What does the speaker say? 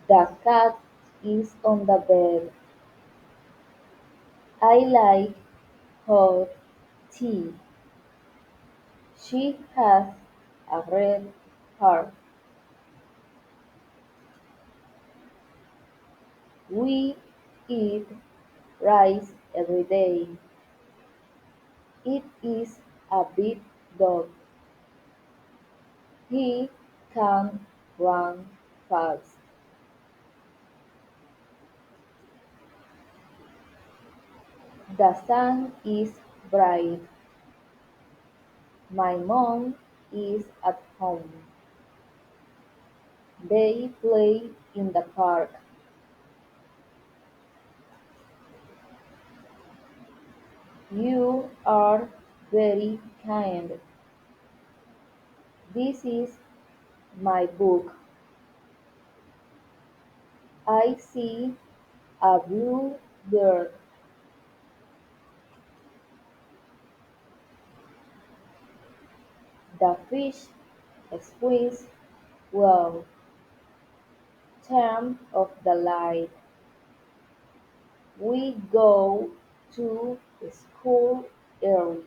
The cat is on the bed. I like hot tea. She has a red heart. We eat rice every day. It is a big dog. He can run fast. The sun is bright. My mom is at home. They play in the park. You are very kind. This is my book. I see a blue bird. The fish swims well. Turn off the light. We go to school early.